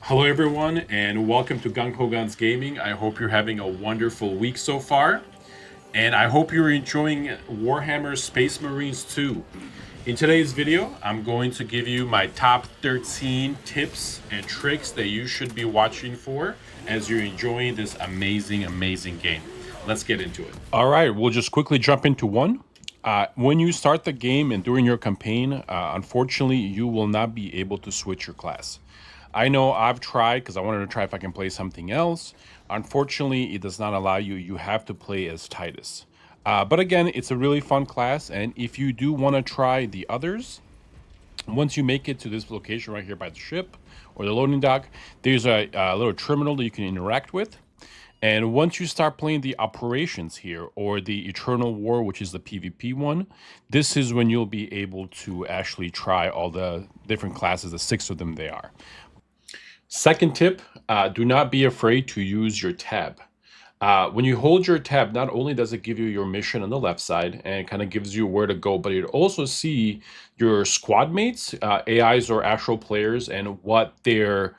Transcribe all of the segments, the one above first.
Hello, everyone, and welcome to Gung Ho Guns Gaming. I hope you're having a wonderful week so far, and I hope you're enjoying Warhammer Space Marines 2. In today's video, I'm going to give you my top 13 tips and tricks that you should be watching for as you're enjoying this amazing game. Let's get into it. All right, we'll just quickly jump into one. When you start the game and during your campaign, unfortunately, you will not be able to switch your class. I know I've tried because I wanted to try if I can play something else. Unfortunately, it does not allow you. You have to play as Titus. But again, it's a really fun class, and if you do want to try the others, once you make it to this location right here by the ship or the loading dock, there's a little terminal that you can interact with. And once you start playing the operations here or the Eternal War, which is the PvP one, this is when you'll be able to actually try all the different classes, the 6 of them they are. Second tip, do not be afraid to use your tab. When you hold your tab, not only does it give you your mission on the left side and it kind of gives you where to go, but it also see your squad mates, AIs or actual players, and what their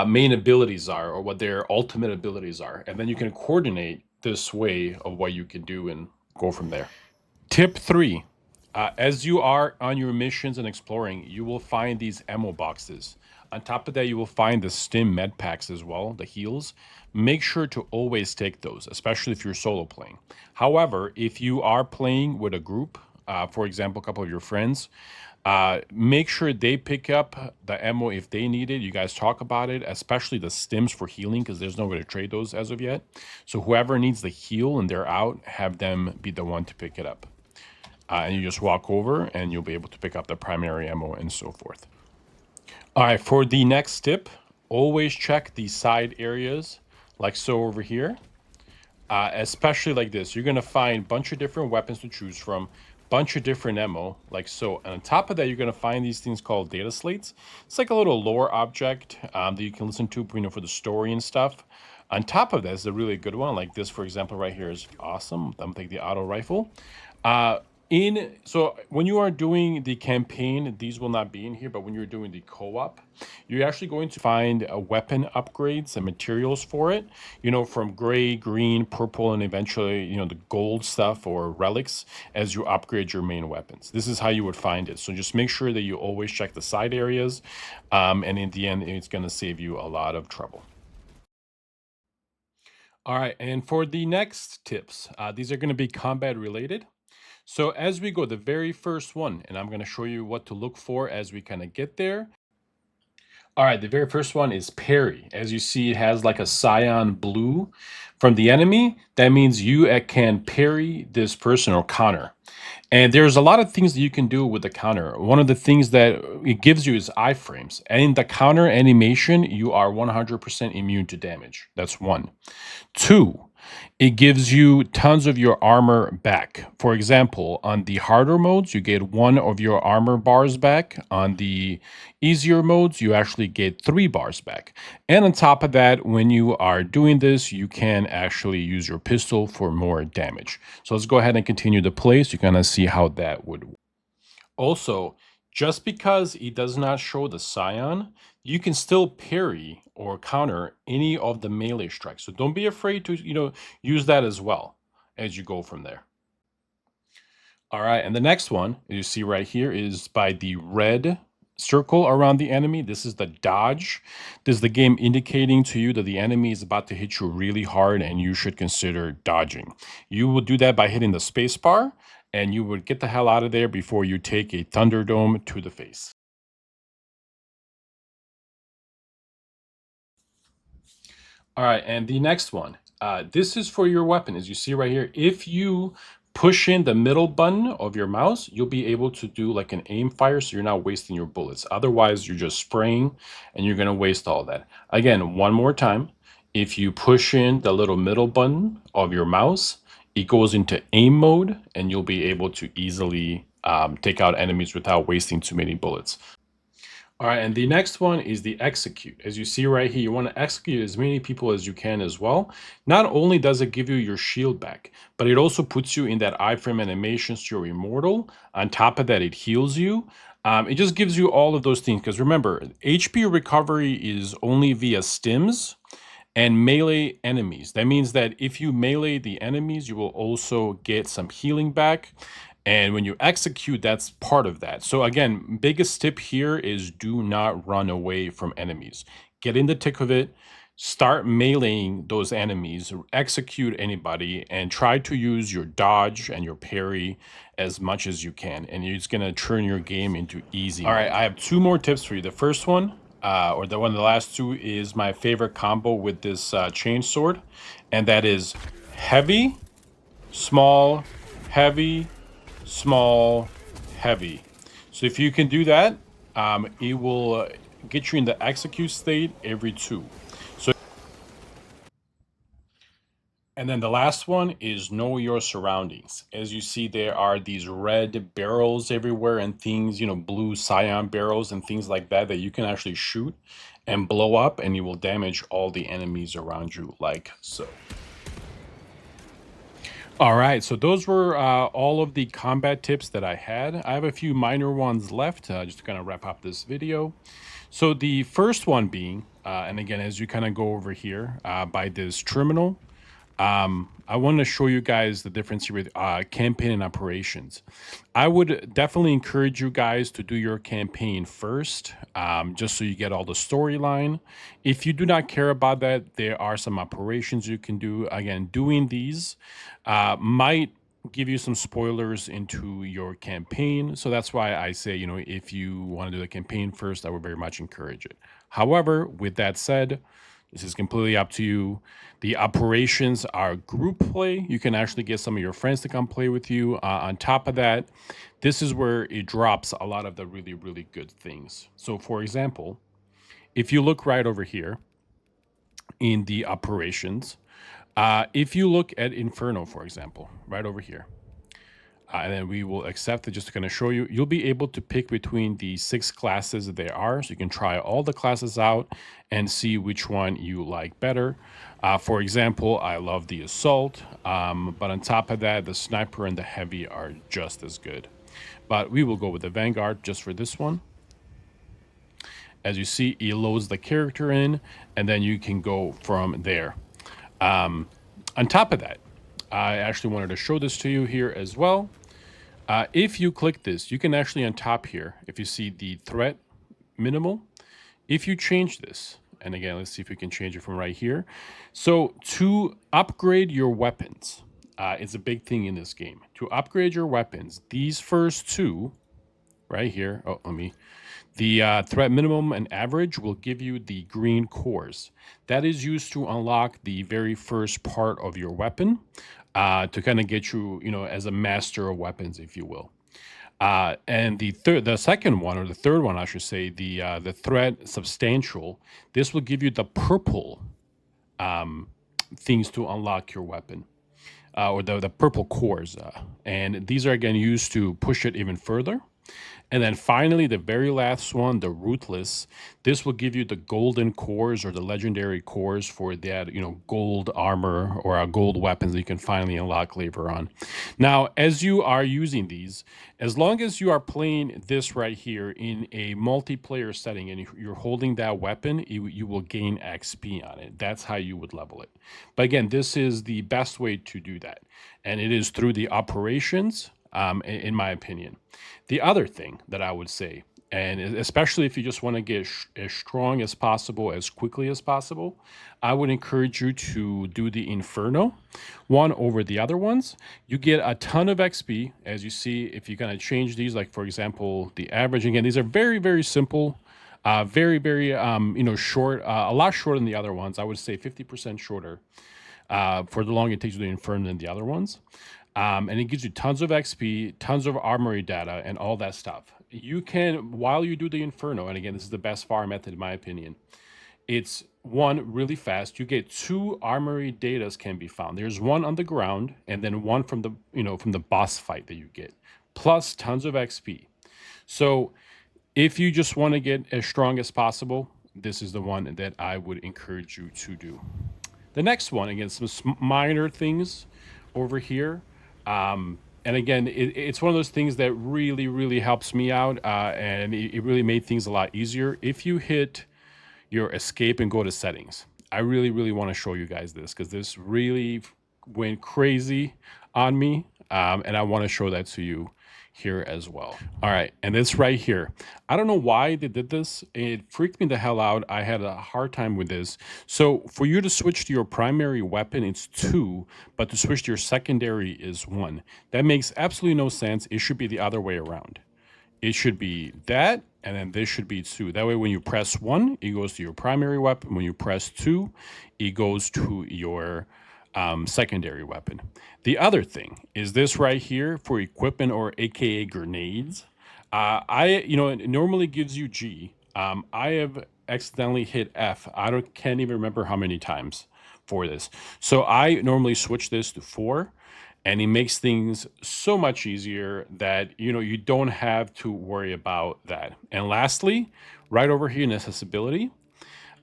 main abilities are or what their ultimate abilities are. And then you can coordinate this way of what you can do and go from there. Tip 3. As you are on your missions and exploring, you will find these ammo boxes. On top of that, you will find the Stim med packs as well, the heals. Make sure to always take those, especially if you're solo playing. However, if you are playing with a group, for example, a couple of your friends, make sure they pick up the ammo if they need it. You guys talk about it, especially the stims for healing, because there's no way to trade those as of yet. So whoever needs the heal and they're out, have them be the one to pick it up. And you just walk over and you'll be able to pick up the primary ammo and so forth. All right, for the next tip, always check the side areas like so over here. Especially like this, you're going to find a bunch of different weapons to choose from, bunch of different ammo like so. And on top of that, you're going to find these things called data slates. It's like a little lore object that you can listen to, for the story and stuff. On top of that is a really good one, like this, for example, right here is awesome. I'm taking the auto rifle. So when you are doing the campaign, these will not be in here, but when you're doing the co-op, you're actually going to find weapon upgrades and materials for it, from gray, green, purple, and eventually, the gold stuff or relics as you upgrade your main weapons. This is how you would find it. So just make sure that you always check the side areas, and in the end, it's going to save you a lot of trouble. All right, and for the next tips, these are going to be combat related. So as we go, the very first one, and I'm going to show you what to look for as we kind of get there. All right, the very first one is Parry. As you see, it has like a cyan blue from the enemy. That means you can parry this person or counter. And there's a lot of things that you can do with the counter. One of the things that it gives you is iframes. And in the counter animation, you are 100% immune to damage. That's one. Two, it gives you tons of your armor back. For example, on the harder modes, you get one of your armor bars back. On the easier modes, you actually get 3 bars back. And on top of that, when you are doing this, you can actually use your pistol for more damage. So let's go ahead and continue the play so you kind of see how that would work. Also, just because it does not show the scion, you can still parry or counter any of the melee strikes. So don't be afraid to, use that as well as you go from there. All right, and the next one you see right here is by the red circle around the enemy. This is the dodge. This is the game indicating to you that the enemy is about to hit you really hard and you should consider dodging. You will do that by hitting the space bar, and you would get the hell out of there before you take a Thunderdome to the face. All right, and the next one. This is for your weapon, as you see right here. If you push in the middle button of your mouse, you'll be able to do like an aim fire, so you're not wasting your bullets. Otherwise, you're just spraying, and you're going to waste all that. Again, one more time. If you push in the little middle button of your mouse, it goes into aim mode, and you'll be able to easily take out enemies without wasting too many bullets. All right, and the next one is the execute. As you see right here, you want to execute as many people as you can as well. Not only does it give you your shield back, but it also puts you in that iframe animation so you're immortal. On top of that, it heals you. It just gives you all of those things. Because remember, HP recovery is only via stims and melee enemies. That means that if you melee the enemies, you will also get some healing back. And when you execute, that's part of that. So again, biggest tip here is do not run away from enemies. Get in the tick of it, start meleeing those enemies, execute anybody, and try to use your dodge and your parry as much as you can. And it's gonna turn your game into easy. All right, I have two more tips for you. The first one, or the one of the last two, is my favorite combo with this chain sword, and that is heavy, small, heavy, small, heavy. So if you can do that, it will get you in the execute state every two. So, and then the last one is know your surroundings. As you see, there are these red barrels everywhere and things, blue cyan barrels and things like that that you can actually shoot and blow up, and you will damage all the enemies around you like so. All right, so those were all of the combat tips that I had. I have a few minor ones left just to kind of wrap up this video. So the first one being, and again, as you kind of go over here by this terminal, I want to show you guys the difference here with campaign and operations. I would definitely encourage you guys to do your campaign first, just so you get all the storyline. If you do not care about that, there are some operations you can do. Again, doing these might give you some spoilers into your campaign. So that's why I say, if you want to do the campaign first, I would very much encourage it. However, with that said, this is completely up to you. The operations are group play. You can actually get some of your friends to come play with you. On top of that, this is where it drops a lot of the really, really good things. So for example, if you look right over here in the operations, if you look at Inferno, for example, right over here, and then we will accept it just to kind of show you, you'll be able to pick between the 6 classes that there are. So you can try all the classes out and see which one you like better. For example, I love the Assault, but on top of that, the Sniper and the Heavy are just as good. But we will go with the Vanguard just for this one. As you see, it loads the character in, and then you can go from there. On top of that, I actually wanted to show this to you here as well. If you click this, you can actually on top here, if you see the threat minimal, if you change this, and again, let's see if we can change it from right here. So to upgrade your weapons, it's a big thing in this game. To upgrade your weapons, these first two right here, the threat minimum and average will give you the green cores. That is used to unlock the very first part of your weapon to kind of get you, as a master of weapons, if you will. And the second one, or the third one, I should say, the threat substantial. This will give you the purple things to unlock your weapon, or the purple cores, and these are again used to push it even further. And then finally, the very last one, the Ruthless, this will give you the golden cores or the legendary cores for that, gold armor or gold weapons that you can finally unlock later on. Now, as you are using these, as long as you are playing this right here in a multiplayer setting and you're holding that weapon, you will gain XP on it. That's how you would level it. But again, this is the best way to do that. And it is through the operations, in my opinion. The other thing that I would say, and especially if you just want to get as strong as possible, as quickly as possible, I would encourage you to do the Inferno one over the other ones. You get a ton of XP, as you see, if you're going to change these, like for example, the average. Again, these are very, very simple, very, very, short, a lot shorter than the other ones. I would say 50% shorter for the longer it takes to do the Inferno than the other ones. And it gives you tons of XP, tons of armory data, and all that stuff. You can, while you do the Inferno, and again, this is the best fire method in my opinion, it's one, really fast. You get 2 armory datas can be found. There's one on the ground, and then one from the, from the boss fight that you get, plus tons of XP. So If you just want to get as strong as possible, this is the one that I would encourage you to do. The next one, again, some minor things over here. And again, it's one of those things that really, really helps me out, and it really made things a lot easier. If you hit your escape and go to settings, I really, really want to show you guys this because this really went crazy on me, and I want to show that to you here as well. All right, and this right here, I don't know why they did this. It freaked me the hell out. I had a hard time with this. So for you to switch to your primary weapon, it's 2, but to switch to your secondary is 1. That makes absolutely no sense. It should be the other way around. It should be that, and then this should be 2. That way, when you press 1, it goes to your primary weapon. When you press 2, it goes to your secondary weapon. The other thing is this right here for equipment, or AKA grenades. It normally gives you G. I have accidentally hit F. Can't even remember how many times for this. So I normally switch this to 4, and it makes things so much easier that you don't have to worry about that. And lastly, right over here in accessibility,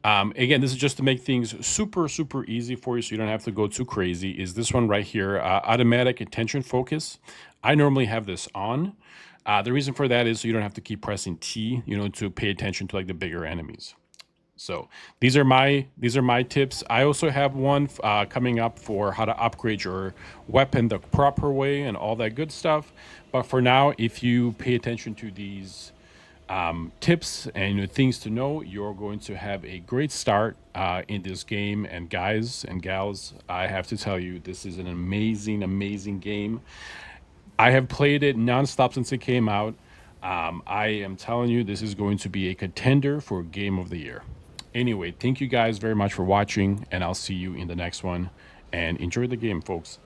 again, this is just to make things super, super easy for you so you don't have to go too crazy, is this one right here, automatic attention focus. I normally have this on. The reason for that is so you don't have to keep pressing T, to pay attention to like the bigger enemies. So these are my tips. I also have one coming up for how to upgrade your weapon the proper way and all that good stuff. But for now, if you pay attention to these tips and things to know, you're going to have a great start in this game. And guys and gals, I have to tell you, this is an amazing, amazing game. I have played it nonstop since it came out. I am telling you, this is going to be a contender for Game of the Year. Anyway, thank you guys very much for watching, and I'll see you in the next one. And enjoy the game, folks.